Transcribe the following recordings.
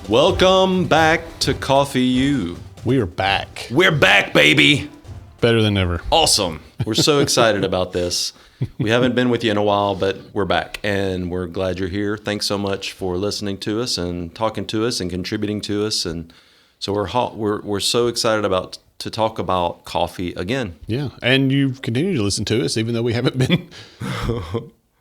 Welcome back to CoffeeU. We are back. We're back, baby. Better than ever. Awesome. We're so excited about this. We haven't been with you in a while, but we're back, and we're glad you're here. Thanks so much for listening to us and talking to us and contributing to us. And so we're so excited to talk about coffee again. Yeah, and you've continued to listen to us, even though we haven't been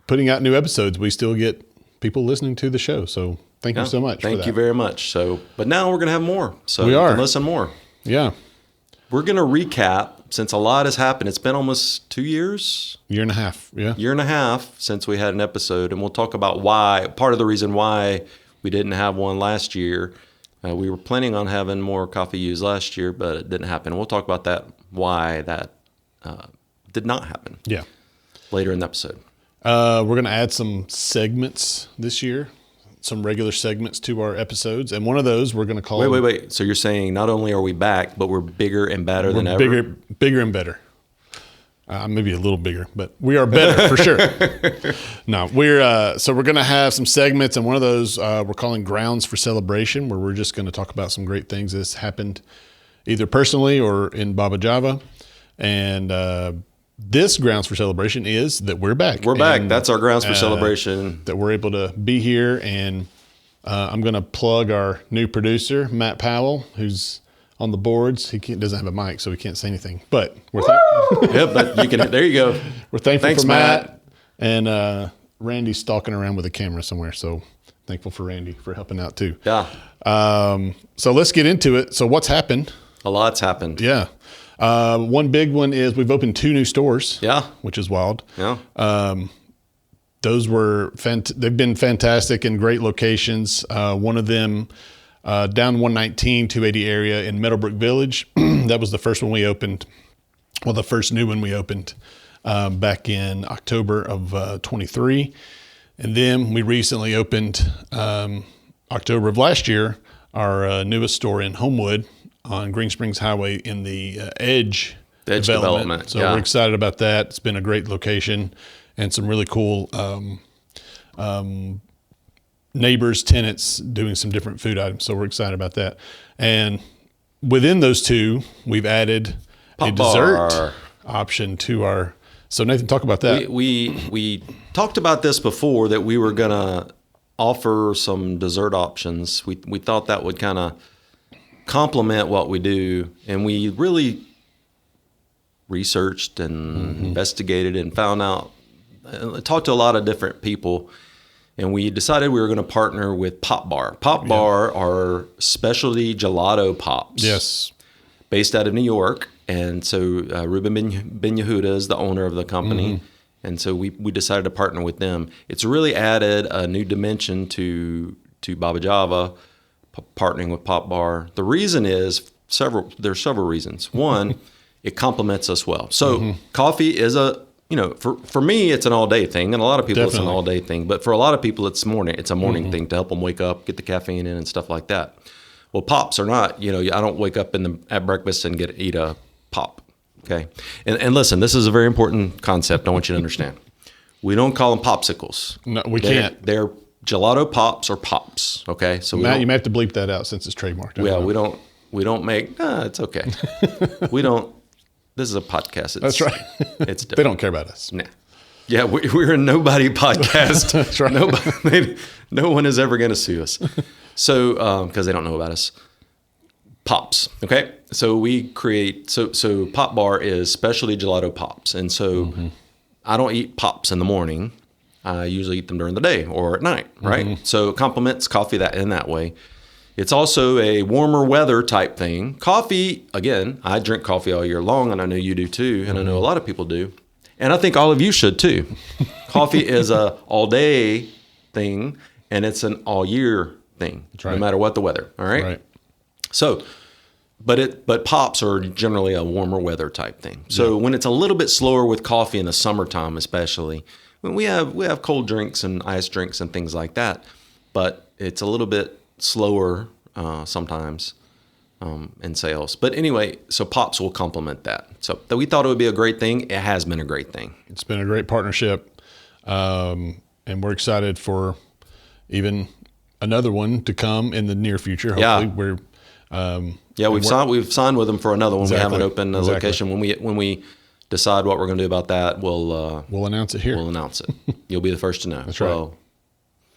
putting out new episodes. We still get people listening to the show, so thank you so much. Thank you very much. So, but now we're going to have more, so we you are. can listen more. Yeah, we're going to recap since a lot has happened. It's been almost 2 years, year and a half. Yeah, year and a half since we had an episode, and we'll talk about why. Part of the reason why we didn't have one last year. We were planning on having more CoffeeUs last year, but it didn't happen. We'll talk about that, why that did not happen. Yeah, later in the episode. We're going to add some segments this year, some regular segments to our episodes, and one of those we're going to call. Wait. So you're saying not only are we back, but we're bigger and better than ever? Bigger and better. Maybe a little bigger, but we are better for sure. No, so we're going to have some segments, and one of those we're calling Grounds for Celebration, where we're just going to talk about some great things that's happened either personally or in Baba Java. And this Grounds for Celebration is that we're back. We're back. That's our Grounds for Celebration. That we're able to be here, and I'm going to plug our new producer, Matt Powell, who's on the boards. He doesn't have a mic, so he can't say anything. But we're yep, but you can. There you go. We're thankful Thanks, for Matt. And Randy's stalking around with a camera somewhere, so thankful for Randy for helping out too. Yeah. So let's get into it. So what's happened? A lot's happened. Yeah. One big one is we've opened 2 new stores. Yeah. Which is wild. Yeah. Those were they've been fantastic and great locations. One of them down 119, 280 area in Meadowbrook Village. That was the first one we opened. Well, the first new one we opened back in October of 23. And then we recently opened October of last year, our newest store in Homewood on Green Springs Highway in the Edge development. So we're excited about that. It's been a great location and some really cool neighbors, tenants doing some different food items. So we're excited about that. And within those 2, we've added a dessert option to our. So Nathan, talk about that. We talked about this before, that we were going to offer some dessert options. We thought that would kind of complement what we do. And we really researched and investigated and found out, talked to a lot of different people. And we decided we were going to partner with Popbar. Popbar are specialty gelato pops. Yes. Based out of New York. And so Ruben Ben Yehuda is the owner of the company. And so we decided to partner with them. It's really added a new dimension to Baba Java, partnering with Popbar. The reason is there's several reasons. One, it complements us well. So coffee is for me, it's an all-day thing, and a lot of people, It's an all-day thing. But for a lot of people, it's a morning thing to help them wake up, get the caffeine in, and stuff like that. Well, pops are not. I don't wake up at breakfast and eat a pop. Okay, and listen, this is a very important concept. I want you to understand. We don't call them popsicles. No, we can't. They're gelato pops or pops. Okay, so Matt, you may have to bleep that out since it's trademarked. Yeah, we don't make. It's okay. We don't. This is a podcast. That's right. It's they don't care about us. Nah. Yeah, we're a nobody podcast. That's right. No one is ever going to sue us. So, because they don't know about us. Pops. Okay. So we create, so Popbar is specialty gelato pops. And so I don't eat pops in the morning. I usually eat them during the day or at night. Right. So it complements coffee in that way. It's also a warmer weather type thing. Coffee, again, I drink coffee all year long, and I know you do too, and I know a lot of people do. And I think all of you should too. Coffee is a all day thing, and it's an all year thing, no matter what the weather. All right. So, but pops are generally a warmer weather type thing. So when it's a little bit slower with coffee in the summertime, especially, when we have cold drinks and ice drinks and things like that, but it's a little bit slower sometimes in sales. But anyway, so pops will complement that. So we thought it would be a great thing. It has been a great thing. It's been a great partnership, and we're excited for even another one to come in the near future. Hopefully we've signed with them for another one. Exactly. We haven't opened a location. When we decide what we're going to do about that, we'll announce it here. We'll announce it. You'll be the first to know. That's right.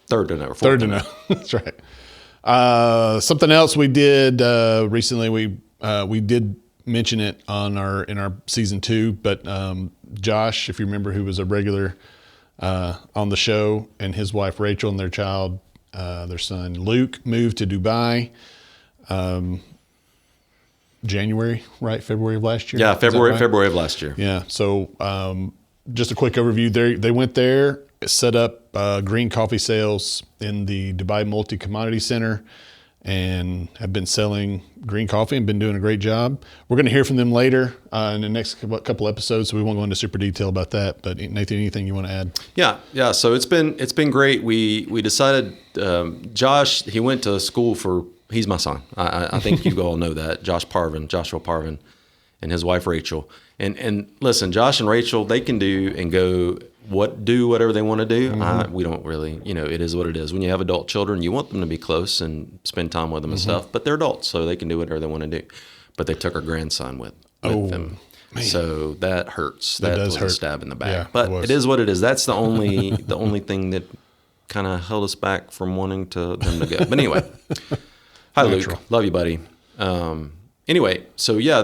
Third to know. Third to know. That's right. Something else we did recently. We did mention it in our season 2, but Josh, if you remember, who was a regular on the show, and his wife Rachel and their child, their son Luke, moved to Dubai. January, right? February of last year. Yeah, February of last year. Yeah. So just a quick overview. They went there, set up green coffee sales in the Dubai Multi-Commodity Center, and have been selling green coffee and been doing a great job. We're going to hear from them later in the next couple episodes, so we won't go into super detail about that. But Nathan, anything you want to add? Yeah. So it's been great. We decided Josh, he went to school for. He's my son. I think you all know that. Joshua Parvin, and his wife Rachel. And listen, Josh and Rachel, they can do and go do whatever they want to do. Mm-hmm. We don't really, it is what it is. When you have adult children, you want them to be close and spend time with them and stuff. But they're adults, so they can do whatever they want to do. But they took our grandson with them. Man. So that hurts. That does hurt. A stab in the back. Yeah, but it is what it is. That's the only thing that kind of held us back from wanting them to go. But anyway. Hi, Luke. Love you, buddy. Anyway, so yeah,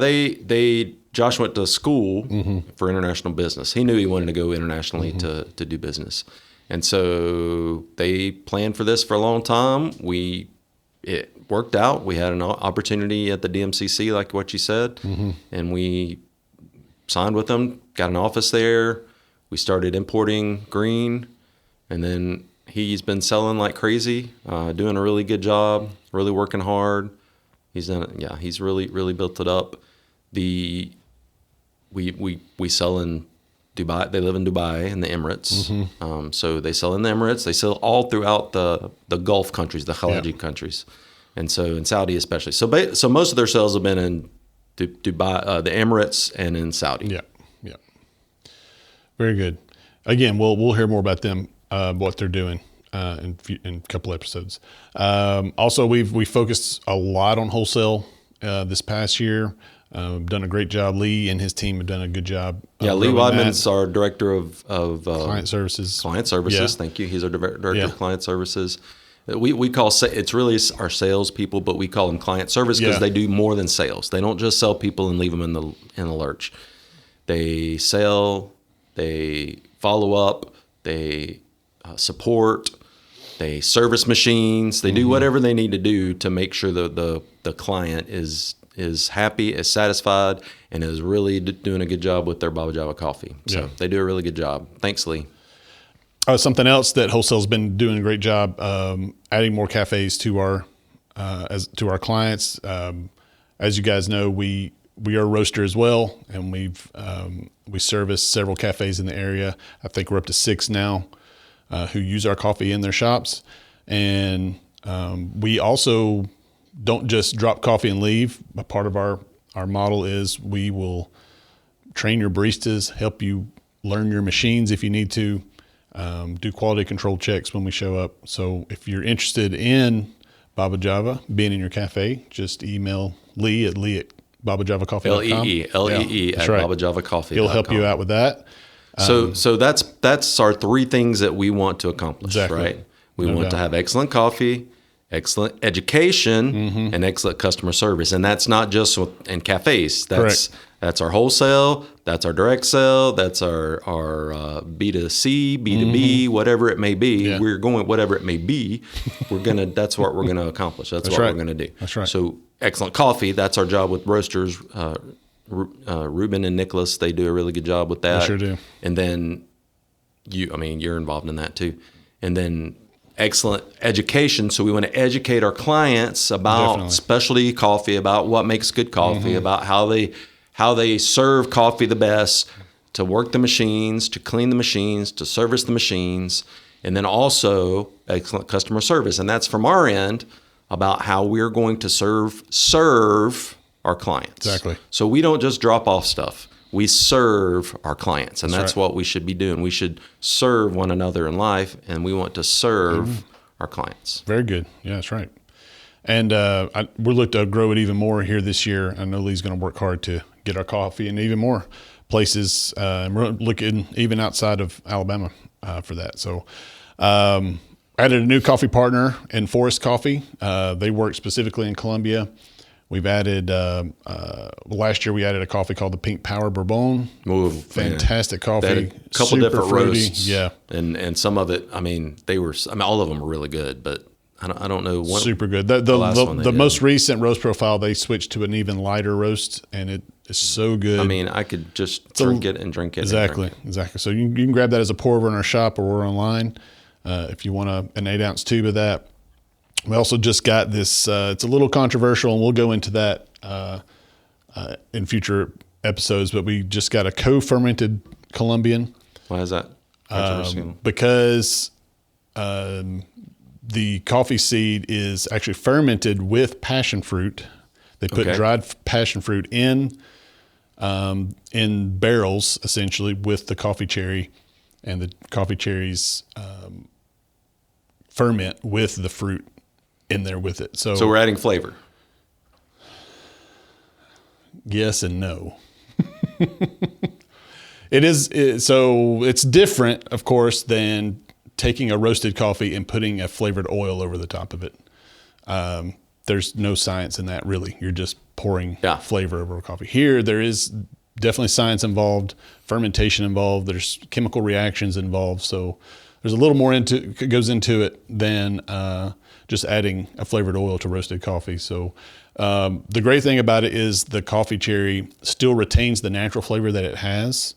Josh went to school for international business. He knew he wanted to go internationally to do business. And so they planned for this for a long time. It worked out. We had an opportunity at the DMCC, like what you said, and we signed with them, got an office there. We started importing green, and then he's been selling like crazy, doing a really good job, really working hard. He's really, really built it up. We sell in Dubai. They live in Dubai in the Emirates. So they sell in the Emirates. They sell all throughout the Gulf countries, the Khaliji countries, and so in Saudi especially. So most of their sales have been in Dubai, the Emirates, and in Saudi. Yeah. Very good. Again, we'll hear more about them. What they're doing in a couple episodes. Also, we focused a lot on wholesale this past year. Done a great job. Lee and his team have done a good job. Lee Wadman's our director of client services. Client services. Yeah. Thank you. He's our director of client services. We call it's really our sales people, but we call them client service because they do more than sales. They don't just sell people and leave them in the lurch. They sell. They follow up. They support, they service machines, they do whatever they need to do to make sure the client is happy, is satisfied, and is really doing a good job with their Baba Java coffee. So they do a really good job. Thanks, Lee. Something else that wholesale's been doing a great job, adding more cafes to our clients. As you guys know, we are a roaster as well, and we service several cafes in the area. I think we're up to 6 now. Who use our coffee in their shops. And we also don't just drop coffee and leave. A part of our model is we will train your baristas, help you learn your machines if you need to, do quality control checks when we show up. So if you're interested in Baba Java being in your cafe, just email Lee at babajavacoffee.com. Lee at babajavacoffee.com. He'll help you out with that. So that's our 3 things that we want to accomplish, right? We want to have excellent coffee, excellent education, and excellent customer service. And that's not just in cafes. That's our wholesale, that's our direct sale, that's our B2C, B2B, whatever it may be. Yeah. We're going whatever it may be. That's what we're gonna accomplish. That's what we're gonna do. That's right. So excellent coffee. That's our job with roasters. Ruben and Nicholas, they do a really good job with that. They sure do. And then you're involved in that too. And then excellent education. So we want to educate our clients about specialty coffee, about what makes good coffee, about how they serve coffee the best, to work the machines, to clean the machines, to service the machines, and then also excellent customer service. And that's from our end about how we're going to serve our clients. Exactly. So we don't just drop off stuff. We serve our clients, and that's what we should be doing. We should serve one another in life, and we want to serve our clients. Very good. Yeah, that's right. And we're looking to grow it even more here this year. I know Lee's going to work hard to get our coffee in even more places. And we're looking even outside of Alabama for that. So added a new coffee partner in Forest Coffee. They work specifically in Colombia. We've added, last year we added a coffee called the Pink Power Bourbon. Ooh, fantastic coffee. They had a couple different fruity. roasts. Yeah. And some of it, all of them were really good, but I don't know what. Super good. The most recent roast profile, they switched to an even lighter roast, and it is so good. I could just drink it and drink it. Exactly. So you can grab that as a pour over in our shop or we're online if you want an 8-ounce tube of that. We also just got this, it's a little controversial, and we'll go into that in future episodes, but we just got a co-fermented Colombian. Why is that controversial? Because the coffee seed is actually fermented with passion fruit. They put dried passion fruit in barrels, essentially, with the coffee cherry, and the coffee cherries ferment with the fruit in there with it. So we're adding flavor. Yes and no. So it's different, of course, than taking a roasted coffee and putting a flavored oil over the top of it. There's no science in that, really. You're just pouring flavor over coffee. Here, there is definitely science involved, fermentation involved. There's chemical reactions involved. So there's a little more goes into it than just adding a flavored oil to roasted coffee. So the great thing about it is the coffee cherry still retains the natural flavor that it has.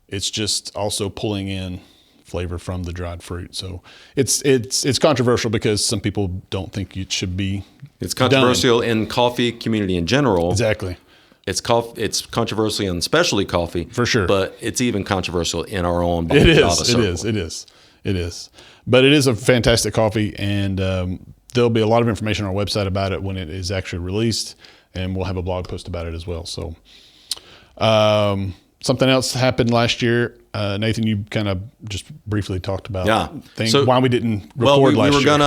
It's just also pulling in flavor from the dried fruit. So it's controversial because some people don't think it should be. It's controversial in coffee community in general. Exactly. It's controversial in specialty coffee for sure, but it's even controversial in our own. It is. But it is a fantastic coffee, and there'll be a lot of information on our website about it when it is actually released, and we'll have a blog post about it as well. So something else happened last year. Nathan, you kind of just briefly talked about why we didn't record last year.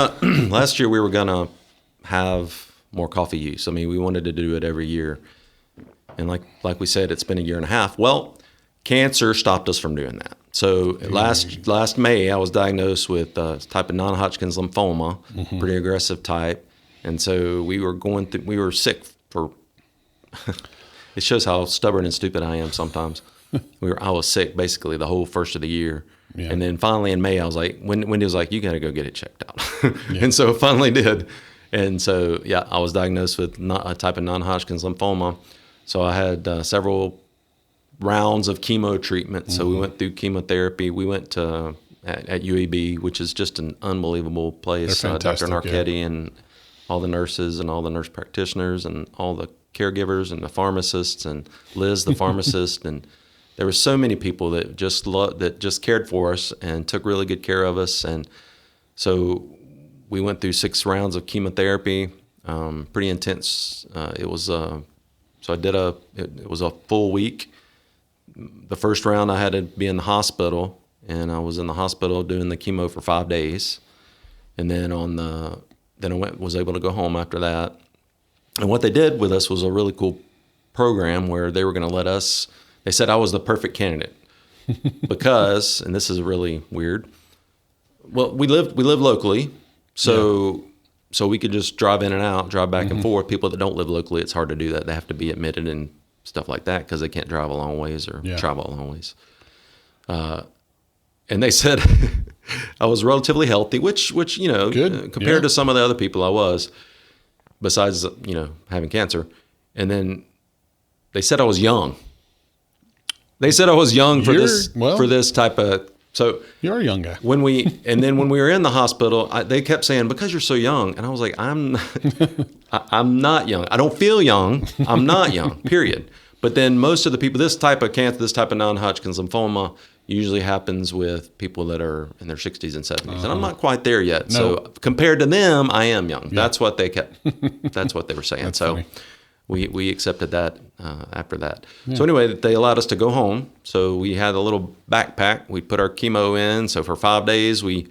Last year we were going to have more coffee use. We wanted to do it every year. And like we said, it's been a year and a half. Well, cancer stopped us from doing that. So last May, I was diagnosed with a type of non-Hodgkin's lymphoma, pretty aggressive type. And so we were sick for, it shows how stubborn and stupid I am sometimes. I was sick basically the whole first of the year. Yeah. And then finally in May, I was like, Wendy was like, you got to go get it checked out. And so I finally did. And so, I was diagnosed with a type of non-Hodgkin's lymphoma. So I had several rounds of chemo treatment. So we went through chemotherapy. We went to at UAB, which is just an unbelievable place. Dr. Narchetti and all the nurses and all the nurse practitioners and all the caregivers and the pharmacists and Liz, the pharmacist. And there were so many people that just cared for us and took really good care of us. And so we went through 6 rounds of chemotherapy, pretty intense. It was a full week. The first round I had to be in the hospital, and I was in the hospital doing the chemo for 5 days. And then was able to go home after that. And what they did with us was a really cool program where they were going to they said I was the perfect candidate because, and this is really weird. Well, we live locally. So we could just drive in and out, drive back and forth. People that don't live locally, it's hard to do that. They have to be admitted and stuff like that because they can't drive a long ways or travel a long ways. And they said I was relatively healthy, which compared to some of the other people I was, besides having cancer. And then they said I was young. They said I was young for this type of. So you're a young guy. When we were in the hospital, they kept saying, because you're so young. And I was like, I'm not young. I don't feel young. I'm not young, period. But then most of the people, this type of cancer, this type of non-Hodgkin's lymphoma usually happens with people that are in their 60s and 70s. And I'm not quite there yet. No. So compared to them, I am young. Yeah. That's what they were saying. So funny. We accepted that after that. Yeah. So anyway, they allowed us to go home. So we had a little backpack. We put our chemo in. So for 5 days, we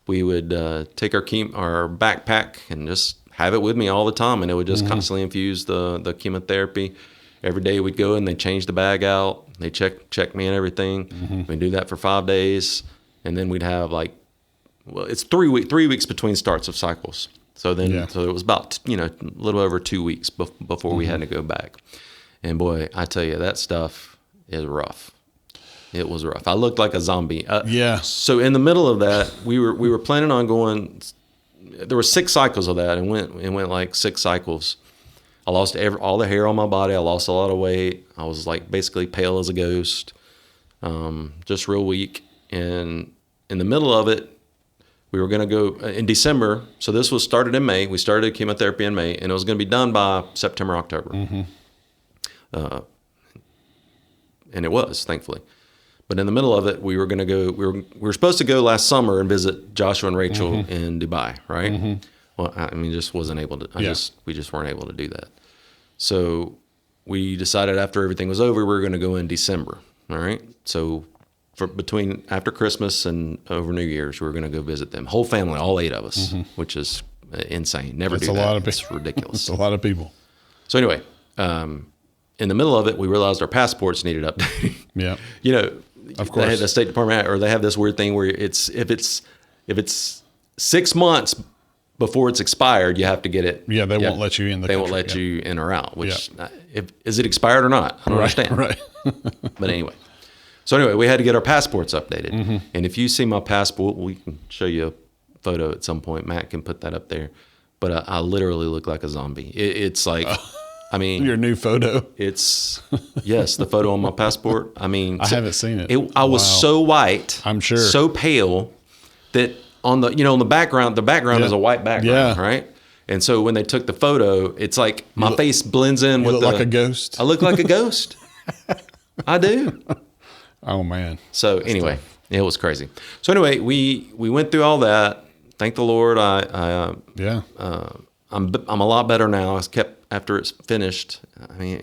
we would take our backpack and just have it with me all the time, and it would just constantly infuse the chemotherapy. Every day we'd go and they change the bag out. They check me and everything. We'd do that for 5 days, and then we'd have it's 3 weeks between starts of cycles. So then so it was about a little over 2 weeks before we had to go back. And boy, I tell you, that stuff is rough. It was rough. I looked like a zombie. So in the middle of that, we were planning on going. There were 6 cycles of that, and went like 6 cycles. I lost all the hair on my body. I lost a lot of weight. I was like basically pale as a ghost, just real weak. And in the middle of it, we were going to go in December. So this was started in May. We started chemotherapy in May, and it was going to be done by September, October. And it was, thankfully. But in the middle of it, we were going to go. We were supposed to go last summer and visit Joshua and Rachel in Dubai, right? Well, I mean, just wasn't able to. We just weren't able to do that. So we decided after everything was over, we were going to go in December. All right. So between after Christmas and over New Year's, we were going to go visit them. Whole family, all 8 of us, which is insane. That's do that. Lot of it's ridiculous. It's a lot of people. So anyway, in the middle of it, we realized our passports needed updating. Yeah. Of course. They have the State Department, or they have this weird thing where if it's 6 months before it's expired, you have to get it. Yeah, they won't let you in the country. They won't let you in or out, which, is it expired or not? I don't understand. Right. But anyway. So anyway, we had to get our passports updated. And if you see my passport, we can show you a photo at some point. Matt can put that up there. But I literally look like a zombie. It's like, I mean. Your new photo? It's, yes, the photo on my passport. I mean. I haven't seen it. I was so white. I'm sure. So pale that on the background is a white background, right? And so when they took the photo, it's like my face blends in with like a ghost. I look like a ghost. I do. Oh man. So anyway, it was crazy. So anyway, we went through all that. Thank the Lord. I'm a lot better now. I kept after it's finished. I mean,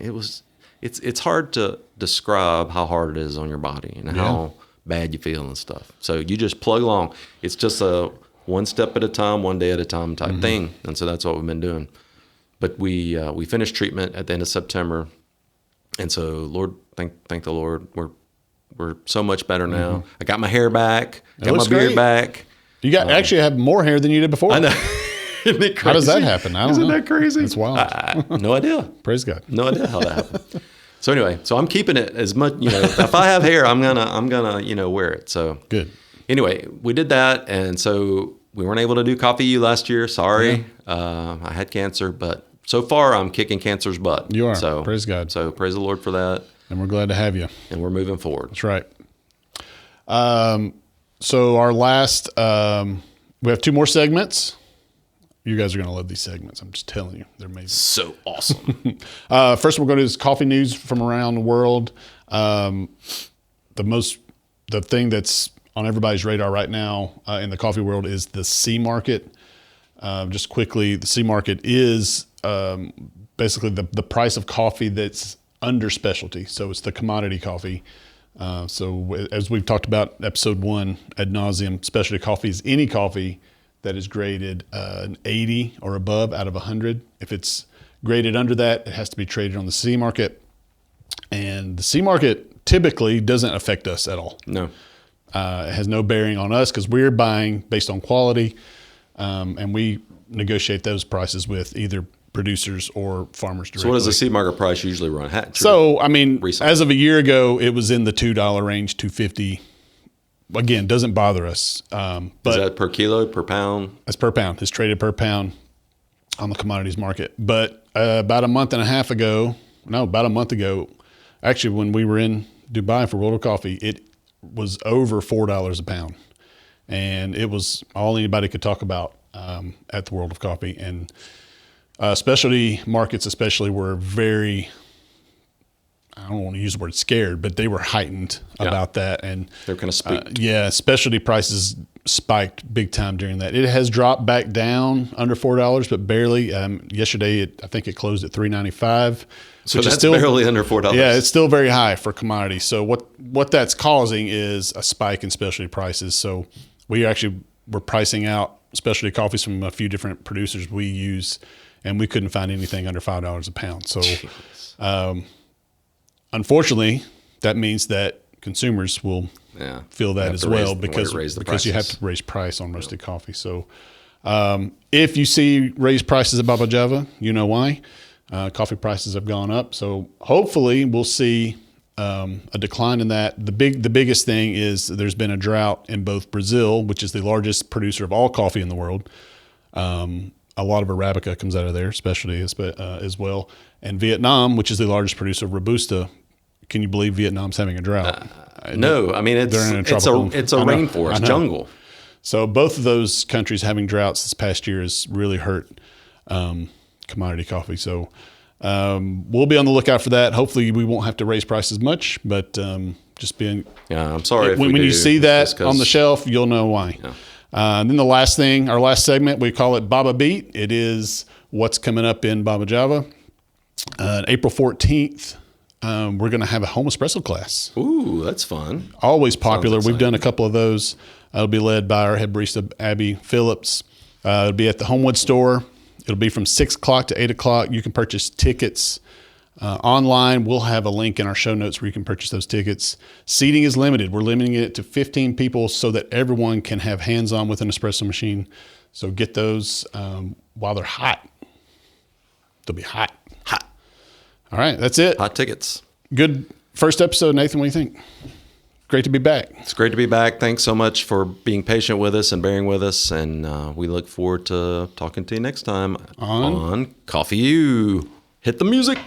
it's hard to describe how hard it is on your body and how bad you feel and stuff. So you just plug along. It's just a one step at a time, one day at a time type thing. And so that's what we've been doing. But we finished treatment at the end of September. And so Lord, thank the Lord. We're so much better now. I got my hair back, got my beard back. You actually have more hair than you did before. I know. Isn't it crazy? How does that happen? I don't know. Isn't that crazy? It's wild. No idea. Praise God. No idea how that happened. So anyway, I'm keeping it as much, if I have hair, I'm gonna wear it. So good. Anyway, we did that, and so we weren't able to do CoffeeU last year. Sorry. I had cancer, but so far I'm kicking cancer's butt. You are. So praise God. So praise the Lord for that. And we're glad to have you. And we're moving forward. That's right. So our last, we have 2 more segments. You guys are going to love these segments. I'm just telling you. They're amazing. So awesome. First, we're going to do is coffee news from around the world. The thing that's on everybody's radar right now in the coffee world is the C market. Just quickly, the C market is basically the price of coffee that's under specialty. So it's the commodity coffee. So as we've talked about episode 1 ad nauseum, specialty coffee is any coffee that is graded an 80 or above out of 100. If it's graded under that, it has to be traded on the C market. And the C market typically doesn't affect us at all. No. It has no bearing on us because we're buying based on quality, and we negotiate those prices with either producers or farmers directly. So what does the C market price usually run? So, I mean, as of a year ago, it was in the $2 range, $2.50. Again, doesn't bother us. But is that per kilo, per pound? That's per pound. It's traded per pound on the commodities market. But about a month ago, actually, when we were in Dubai for World of Coffee, it was over $4 a pound. And it was all anybody could talk about at the World of Coffee. And specialty markets especially were very, I don't want to use the word scared, but they were heightened about that. And they're kind of spooked. Specialty prices spiked big time during that. It has dropped back down under $4, but barely. Yesterday, I think it closed at $3.95. So that's still barely under $4. Yeah, it's still very high for commodities. So what that's causing is a spike in specialty prices. So we actually we're pricing out specialty coffees from a few different producers we use, and we couldn't find anything under $5 a pound. So, unfortunately, that means that consumers will feel that as well because you have to raise price on roasted coffee. So, if you see raised prices at Baba Java, you know why. Coffee prices have gone up. So hopefully we'll see a decline in that. The biggest thing is there's been a drought in both Brazil, which is the largest producer of all coffee in the world. A lot of Arabica comes out of there, especially as well. And Vietnam, which is the largest producer of Robusta. Can you believe Vietnam's having a drought? No, I mean, it's a rainforest jungle. So both of those countries having droughts this past year has really hurt commodity coffee. So we'll be on the lookout for that. Hopefully we won't have to raise prices much, but just being... Yeah, I'm sorry. When you see that on the shelf, you'll know why. Yeah. And then the last thing, our last segment, we call it Baba Beat. It is what's coming up in Baba Java. April 14th, we're going to have a home espresso class. Ooh, that's fun. Always popular. We've done a couple of those. It'll be led by our head barista, Abby Phillips. It'll be at the Homewood store. It'll be from 6 o'clock to 8 o'clock. You can purchase tickets online. We'll have a link in our show notes where you can purchase those tickets. Seating is limited. We're limiting it to 15 people so that everyone can have hands-on with an espresso machine. So get those while they're hot. They'll be hot. Hot. All right, that's it. Hot tickets. Good first episode, Nathan. What do you think? Great to be back. It's great to be back. Thanks so much for being patient with us and bearing with us. And we look forward to talking to you next time on CoffeeU. Hit the music.